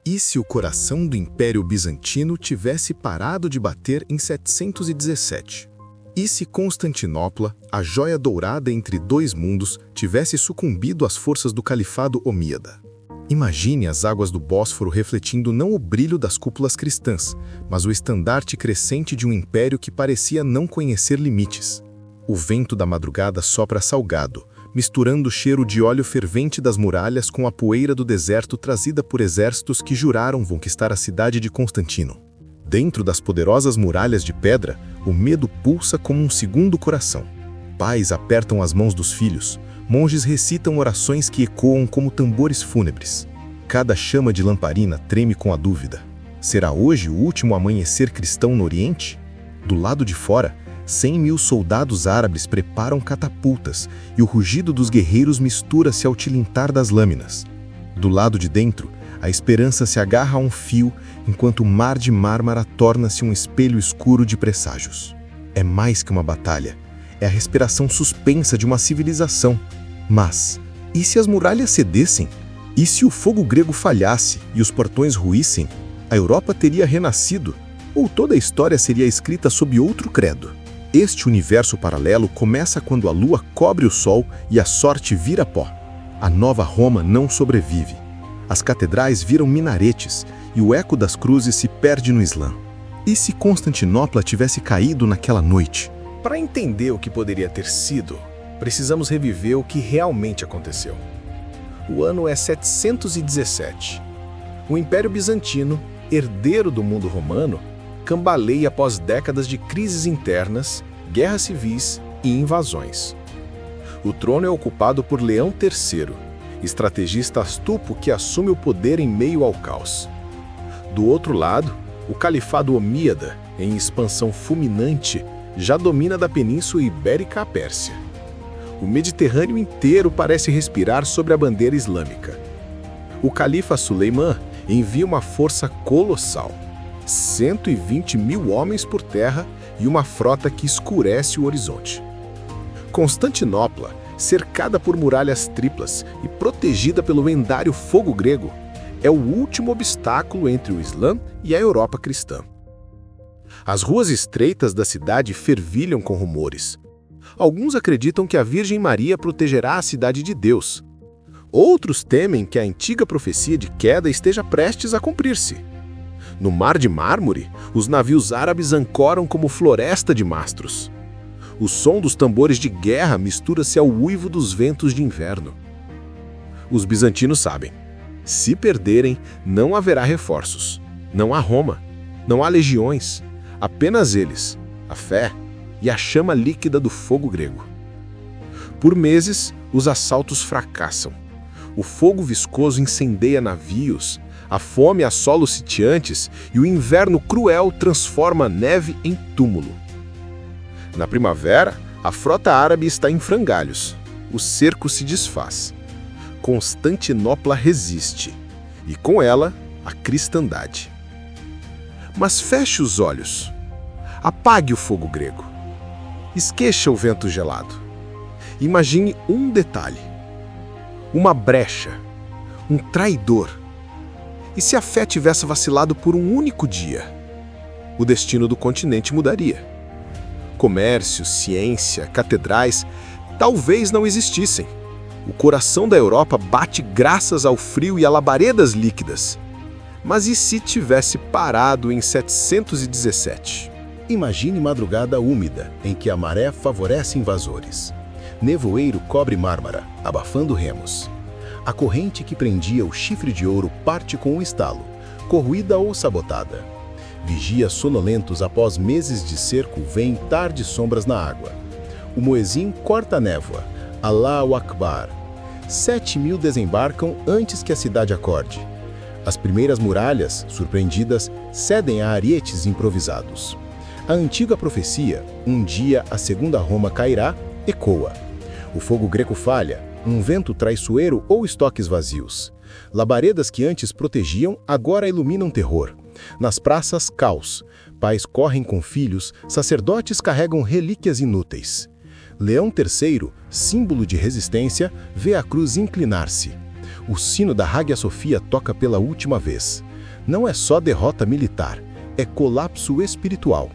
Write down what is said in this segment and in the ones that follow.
E se o coração do Império Bizantino tivesse parado de bater em 717? E se Constantinopla, a joia dourada entre dois mundos, tivesse sucumbido às forças do Califado Omíada? Imagine as águas do Bósforo refletindo não o brilho das cúpulas cristãs, mas o estandarte crescente de um império que parecia não conhecer limites. O vento da madrugada sopra salgado, misturando o cheiro de óleo fervente das muralhas com a poeira do deserto trazida por exércitos que juraram conquistar a cidade de Constantino. Dentro das poderosas muralhas de pedra, o medo pulsa como um segundo coração. Pais apertam as mãos dos filhos, monges recitam orações que ecoam como tambores fúnebres. Cada chama de lamparina treme com a dúvida. Será hoje o último amanhecer cristão no Oriente? Do lado de fora, 100.000 soldados árabes preparam catapultas e o rugido dos guerreiros mistura-se ao tilintar das lâminas. Do lado de dentro, a esperança se agarra a um fio, enquanto o mar de Mármara torna-se um espelho escuro de presságios. É mais que uma batalha. É a respiração suspensa de uma civilização. Mas, e se as muralhas cedessem? E se o fogo grego falhasse e os portões ruíssem? A Europa teria renascido? Ou toda a história seria escrita sob outro credo? Este universo paralelo começa quando a lua cobre o sol e a sorte vira pó. A nova Roma não sobrevive. As catedrais viram minaretes e o eco das cruzes se perde no Islã. E se Constantinopla tivesse caído naquela noite? Para entender o que poderia ter sido, precisamos reviver o que realmente aconteceu. O ano é 717. O Império Bizantino, herdeiro do mundo romano, cambaleia após décadas de crises internas, guerras civis e invasões. O trono é ocupado por Leão III, estrategista astuto que assume o poder em meio ao caos. Do outro lado, o Califado Omíada, em expansão fulminante, já domina da Península Ibérica à Pérsia. O Mediterrâneo inteiro parece respirar sobre a bandeira islâmica. O califa Suleimã envia uma força colossal, 120.000 homens por terra e uma frota que escurece o horizonte. Constantinopla, cercada por muralhas triplas e protegida pelo lendário fogo grego, é o último obstáculo entre o Islã e a Europa cristã. As ruas estreitas da cidade fervilham com rumores. Alguns acreditam que a Virgem Maria protegerá a cidade de Deus. Outros temem que a antiga profecia de queda esteja prestes a cumprir-se. No Mar de Mármore, os navios árabes ancoram como floresta de mastros. O som dos tambores de guerra mistura-se ao uivo dos ventos de inverno. Os bizantinos sabem. Se perderem, não haverá reforços. Não há Roma. Não há legiões. Apenas eles, a fé e a chama líquida do fogo grego. Por meses, os assaltos fracassam. O fogo viscoso incendeia navios, a fome assola os sitiantes e o inverno cruel transforma a neve em túmulo. Na primavera, a frota árabe está em frangalhos. O cerco se desfaz. Constantinopla resiste. E com ela, a cristandade. Mas feche os olhos. Apague o fogo grego. Esqueça o vento gelado. Imagine um detalhe. Uma brecha. Um traidor. E se a fé tivesse vacilado por um único dia? O destino do continente mudaria. Comércio, ciência, catedrais, talvez não existissem. O coração da Europa bate graças ao frio e a labaredas líquidas. Mas e se tivesse parado em 717? Imagine madrugada úmida, em que a maré favorece invasores. Nevoeiro cobre Mármara, abafando remos. A corrente que prendia o chifre de ouro parte com um estalo, corroída ou sabotada. Vigias sonolentos após meses de cerco veem tardes sombras na água. O muezim corta a névoa. Allahu Akbar. 7.000 desembarcam antes que a cidade acorde. As primeiras muralhas, surpreendidas, cedem a arietes improvisados. A antiga profecia, um dia a segunda Roma cairá, ecoa. O fogo grego falha, um vento traiçoeiro ou estoques vazios. Labaredas que antes protegiam, agora iluminam terror. Nas praças, caos. Pais correm com filhos, sacerdotes carregam relíquias inúteis. Leão III, símbolo de resistência, vê a cruz inclinar-se. O sino da Hagia Sophia toca pela última vez. Não é só derrota militar, é colapso espiritual.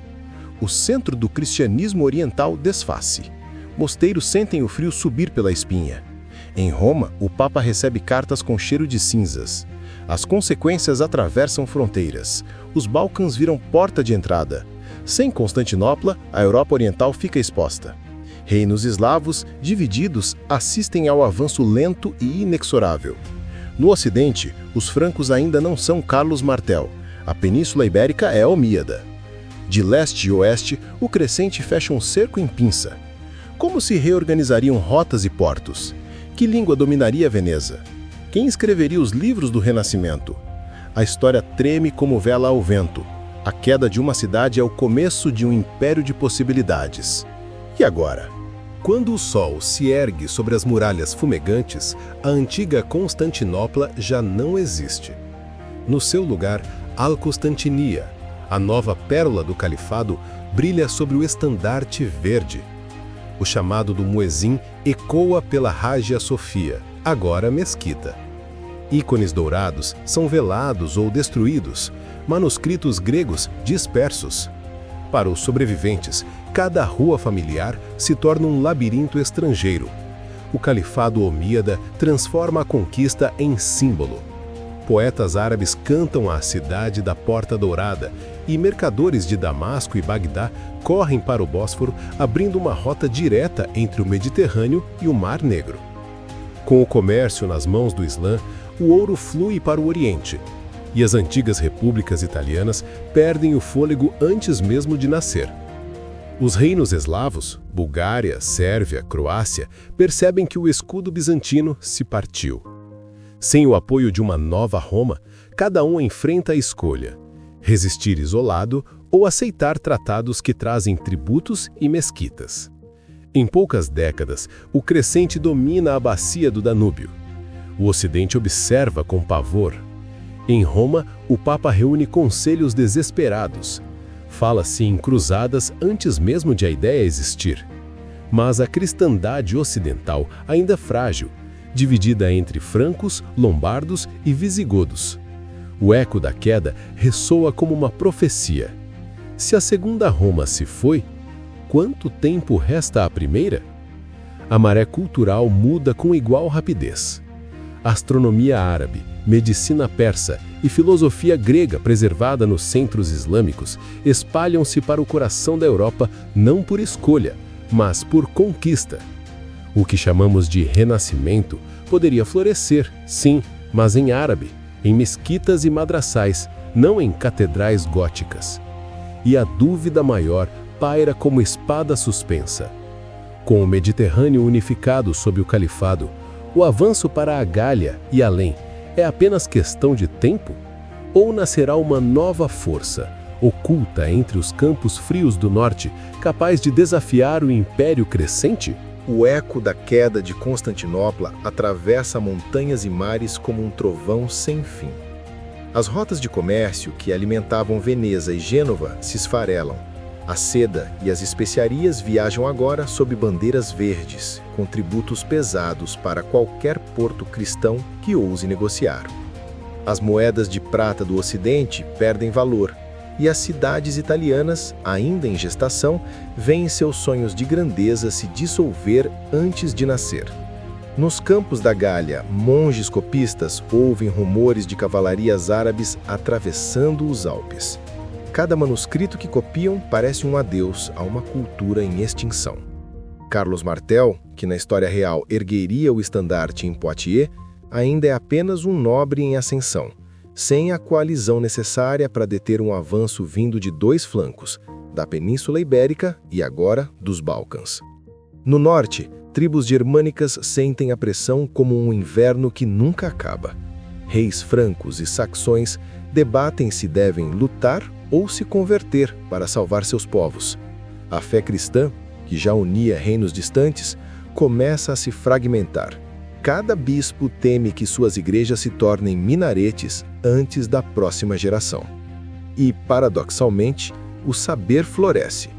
O centro do cristianismo oriental desfaz-se. Mosteiros sentem o frio subir pela espinha. Em Roma, o Papa recebe cartas com cheiro de cinzas. As consequências atravessam fronteiras. Os Balcãs viram porta de entrada. Sem Constantinopla, a Europa Oriental fica exposta. Reinos eslavos, divididos, assistem ao avanço lento e inexorável. No Ocidente, os francos ainda não são Carlos Martel. A Península Ibérica é Omíada. De leste e oeste, o crescente fecha um cerco em pinça. Como se reorganizariam rotas e portos? Que língua dominaria Veneza? Quem escreveria os livros do Renascimento? A história treme como vela ao vento. A queda de uma cidade é o começo de um império de possibilidades. E agora? Quando o sol se ergue sobre as muralhas fumegantes, a antiga Constantinopla já não existe. No seu lugar, Al-Constantinia, a nova pérola do califado, brilha sobre o estandarte verde. O chamado do muezim ecoa pela Hagia Sofia, agora mesquita. Ícones dourados são velados ou destruídos, manuscritos gregos dispersos. Para os sobreviventes, cada rua familiar se torna um labirinto estrangeiro. O califado omíada transforma a conquista em símbolo. Poetas árabes cantam a cidade da Porta Dourada e mercadores de Damasco e Bagdá correm para o Bósforo, abrindo uma rota direta entre o Mediterrâneo e o Mar Negro. Com o comércio nas mãos do Islã, o ouro flui para o Oriente, e as antigas repúblicas italianas perdem o fôlego antes mesmo de nascer. Os reinos eslavos, Bulgária, Sérvia, Croácia, percebem que o escudo bizantino se partiu. Sem o apoio de uma nova Roma, cada um enfrenta a escolha: resistir isolado ou aceitar tratados que trazem tributos e mesquitas. Em poucas décadas, o crescente domina a bacia do Danúbio. O Ocidente observa com pavor. Em Roma, o Papa reúne conselhos desesperados. Fala-se em cruzadas antes mesmo de a ideia existir. Mas a cristandade ocidental ainda é frágil, dividida entre francos, lombardos e visigodos. O eco da queda ressoa como uma profecia. Se a segunda Roma se foi, quanto tempo resta à primeira? A maré cultural muda com igual rapidez. Astronomia árabe, medicina persa e filosofia grega preservada nos centros islâmicos espalham-se para o coração da Europa não por escolha, mas por conquista. O que chamamos de renascimento poderia florescer, sim, mas em árabe, em mesquitas e madraçais, não em catedrais góticas. E a dúvida maior paira como espada suspensa. Com o Mediterrâneo unificado sob o califado, o avanço para a Gália e além é apenas questão de tempo? Ou nascerá uma nova força, oculta entre os campos frios do norte, capaz de desafiar o império crescente? O eco da queda de Constantinopla atravessa montanhas e mares como um trovão sem fim. As rotas de comércio que alimentavam Veneza e Gênova se esfarelam. A seda e as especiarias viajam agora sob bandeiras verdes, com tributos pesados para qualquer porto cristão que ouse negociar. As moedas de prata do Ocidente perdem valor, e as cidades italianas, ainda em gestação, veem seus sonhos de grandeza se dissolver antes de nascer. Nos campos da Gália, monges copistas ouvem rumores de cavalarias árabes atravessando os Alpes. Cada manuscrito que copiam parece um adeus a uma cultura em extinção. Carlos Martel, que na história real ergueria o estandarte em Poitiers, ainda é apenas um nobre em ascensão, sem a coalizão necessária para deter um avanço vindo de dois flancos, da Península Ibérica e agora dos Balcãs. No norte, tribos germânicas sentem a pressão como um inverno que nunca acaba. Reis francos e saxões debatem se devem lutar ou se converter para salvar seus povos. A fé cristã, que já unia reinos distantes, começa a se fragmentar. Cada bispo teme que suas igrejas se tornem minaretes antes da próxima geração. E, paradoxalmente, o saber floresce.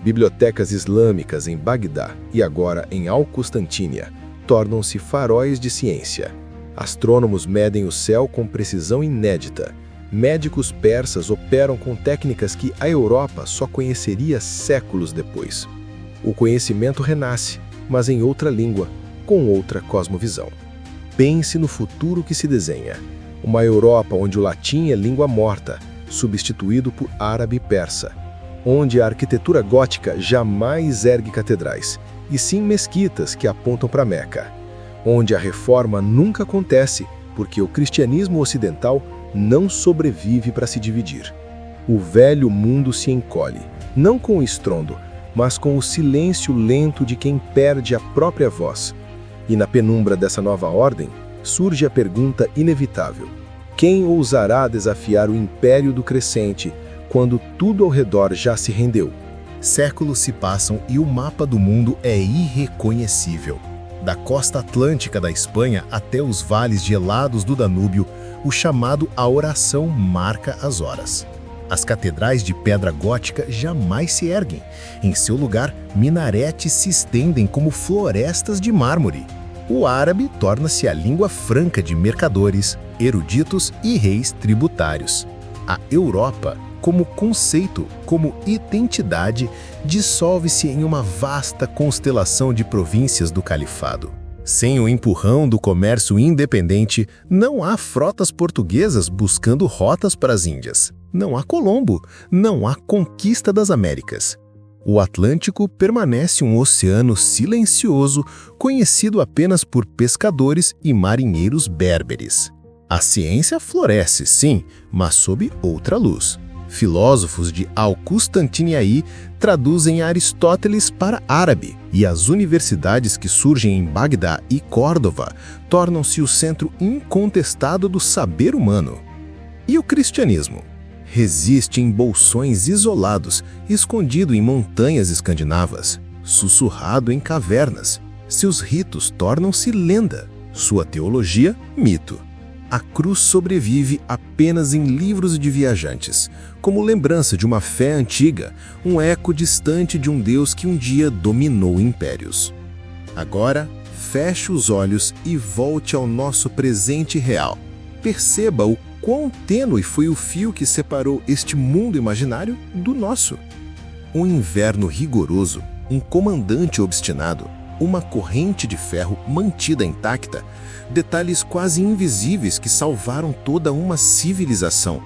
Bibliotecas islâmicas em Bagdá e agora em Al-Constantinia tornam-se faróis de ciência. Astrônomos medem o céu com precisão inédita. Médicos persas operam com técnicas que a Europa só conheceria séculos depois. O conhecimento renasce, mas em outra língua, com outra cosmovisão. Pense no futuro que se desenha. Uma Europa onde o latim é língua morta, substituído por árabe e persa. Onde a arquitetura gótica jamais ergue catedrais, e sim mesquitas que apontam para Meca. Onde a reforma nunca acontece, porque o cristianismo ocidental não sobrevive para se dividir. O velho mundo se encolhe, não com o estrondo, mas com o silêncio lento de quem perde a própria voz. E na penumbra dessa nova ordem, surge a pergunta inevitável: quem ousará desafiar o império do crescente, quando tudo ao redor já se rendeu? Séculos se passam e o mapa do mundo é irreconhecível. Da costa atlântica da Espanha até os vales gelados do Danúbio, o chamado à oração marca as horas. As catedrais de pedra gótica jamais se erguem. Em seu lugar, minaretes se estendem como florestas de mármore. O árabe torna-se a língua franca de mercadores, eruditos e reis tributários. A Europa, como conceito, como identidade, dissolve-se em uma vasta constelação de províncias do califado. Sem o empurrão do comércio independente, não há frotas portuguesas buscando rotas para as Índias. Não há Colombo, não há conquista das Américas. O Atlântico permanece um oceano silencioso, conhecido apenas por pescadores e marinheiros berberes. A ciência floresce, sim, mas sob outra luz. Filósofos de Al-Qustantiniaí traduzem Aristóteles para árabe, e as universidades que surgem em Bagdá e Córdoba tornam-se o centro incontestado do saber humano. E o cristianismo? Resiste em bolsões isolados, escondido em montanhas escandinavas, sussurrado em cavernas. Seus ritos tornam-se lenda, sua teologia, mito. A cruz sobrevive apenas em livros de viajantes, como lembrança de uma fé antiga, um eco distante de um Deus que um dia dominou impérios. Agora, feche os olhos e volte ao nosso presente real. Perceba o quão tênue foi o fio que separou este mundo imaginário do nosso. Um inverno rigoroso, um comandante obstinado, uma corrente de ferro mantida intacta, detalhes quase invisíveis que salvaram toda uma civilização.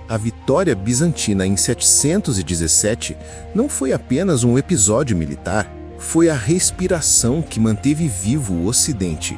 A vitória bizantina em 717 não foi apenas um episódio militar, foi a respiração que manteve vivo o Ocidente.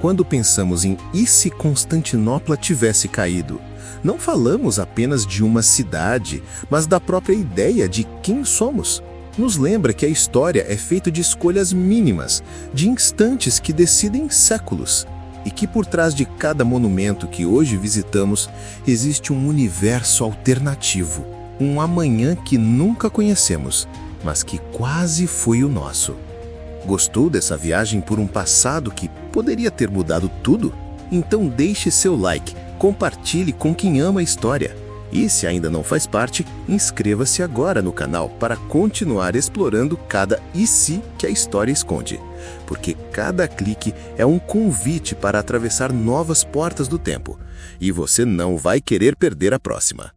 Quando pensamos em "e se Constantinopla tivesse caído?", não falamos apenas de uma cidade, mas da própria ideia de quem somos. Nos lembra que a história é feita de escolhas mínimas, de instantes que decidem séculos, e que por trás de cada monumento que hoje visitamos existe um universo alternativo, um amanhã que nunca conhecemos, mas que quase foi o nosso. Gostou dessa viagem por um passado que poderia ter mudado tudo? Então deixe seu like, compartilhe com quem ama a história. E se ainda não faz parte, inscreva-se agora no canal para continuar explorando cada "e se" que a história esconde. Porque cada clique é um convite para atravessar novas portas do tempo. E você não vai querer perder a próxima.